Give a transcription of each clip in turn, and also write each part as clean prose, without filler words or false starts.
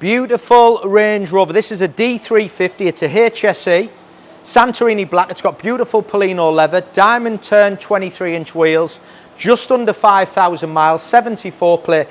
Beautiful Range Rover. This is a D350. It's a HSE. Santorini black. It's got beautiful Polino leather. Diamond turn 23-inch wheels. Just under 5,000 miles. 74 plate.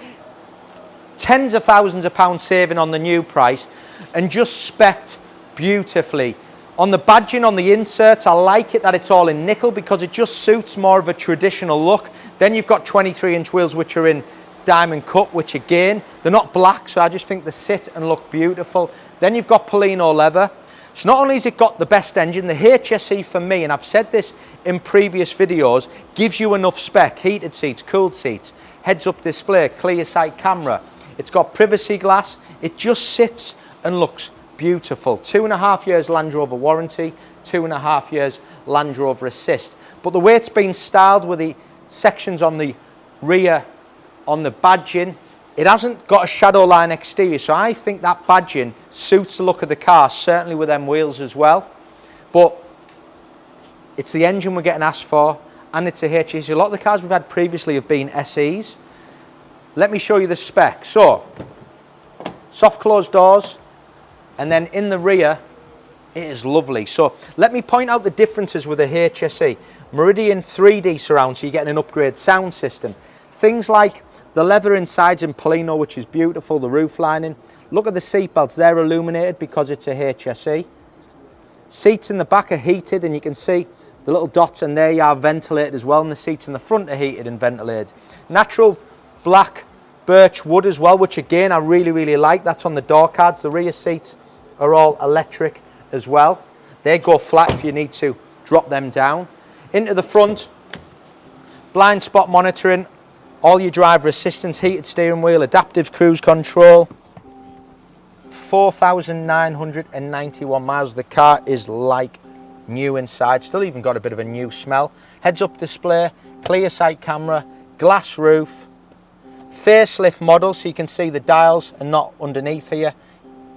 Tens of thousands of pounds saving on the new price. And just specced beautifully. On the badging, on the inserts, I like it that it's all in nickel because it just suits more of a traditional look. Then you've got 23-inch wheels which are in diamond cut, which again, they're not black, so I just think they sit and look beautiful. Then you've got Polino leather. So not only has it got the best engine, the HSE for me, and I've said this in previous videos, gives you enough spec. Heated seats, cooled seats, heads-up display, clear sight camera. It's got privacy glass. It just sits and looks beautiful. 2.5 years Land Rover warranty, 2.5 years Land Rover Assist. But the way it's been styled with the sections on the rear, on the badging, it hasn't got a shadow line exterior, so I think that badging suits the look of the car, certainly with them wheels as well. But it's the engine we're getting asked for, and it's a HSE. A lot of the cars we've had previously have been SEs. Let me show you the spec. So, soft closed doors, and then in the rear, it is lovely. So let me point out the differences with a HSE. Meridian 3D surround, so you're getting an upgraded sound system. Things like the leather insides in Polino, which is beautiful, the roof lining. Look at the seat belts, they're illuminated because it's a HSE. Seats in the back are heated, and you can see the little dots, and they are ventilated as well, and the seats in the front are heated and ventilated. Natural black birch wood as well, which again I really like. That's on the door cards. The rear seats are all electric as well. They go flat if you need to drop them down. Into the front, blind spot monitoring, all your driver assistance, heated steering wheel, adaptive cruise control. 4,991 miles. The car is like new inside. Still even got a bit of a new smell. Heads-up display, clear sight camera, glass roof. Facelift model, so you can see the dials are not underneath here.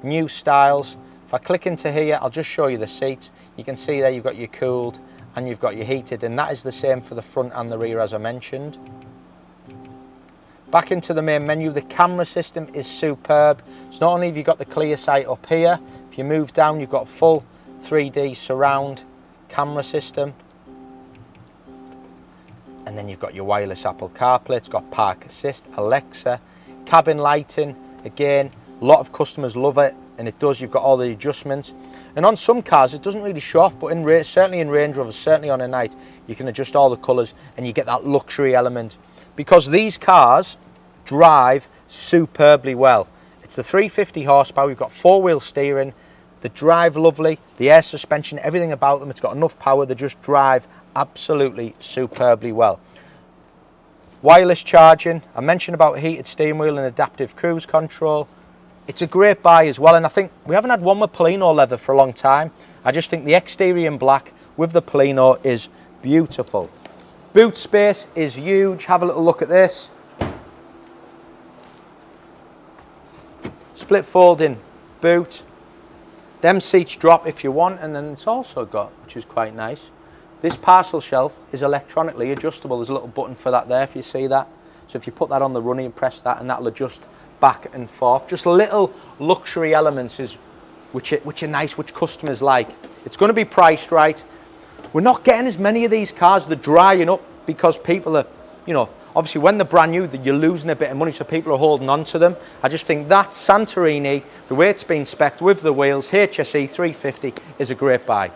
New styles. If I click into here, I'll just show you the seat. You can see there you've got your cooled and you've got your heated, and that is the same for the front and the rear as I mentioned. Back into the main menu, the camera system is superb. So not only have you got the clear sight up here, if you move down you've got full 3D surround camera system. And then you've got your wireless Apple CarPlay, it's got Park Assist, Alexa, cabin lighting. Again, a lot of customers love it, and it does. You've got all the adjustments. And on some cars, it doesn't really show off, but certainly in Range Rover, certainly on a night, you can adjust all the colours and you get that luxury element. Because these cars drive superbly well. It's the 350 horsepower, we've got four-wheel steering, they drive lovely, the air suspension, everything about them, it's got enough power, they just drive absolutely superbly well. Wireless charging, I mentioned about heated steering wheel and adaptive cruise control. It's a great buy as well, and I think we haven't had one with Polino leather for a long time. I just think the exterior in black with the Polino is beautiful. Boot space is huge. Have a little look at this. Split folding boot. Them seats drop if you want, and then it's also got, which is quite nice, this parcel shelf is electronically adjustable. There's a little button for that there if you see that. So if you put that on the running and press that, and that'll adjust back and forth. Just little luxury elements which are nice, which customers like. It's going to be priced right. We're not getting as many of these cars. They're drying up because people are, you know, obviously when they're brand new, you're losing a bit of money, so people are holding on to them. I just think that Santorini, the way it's been spec'd with the wheels, HSE 350 is a great buy.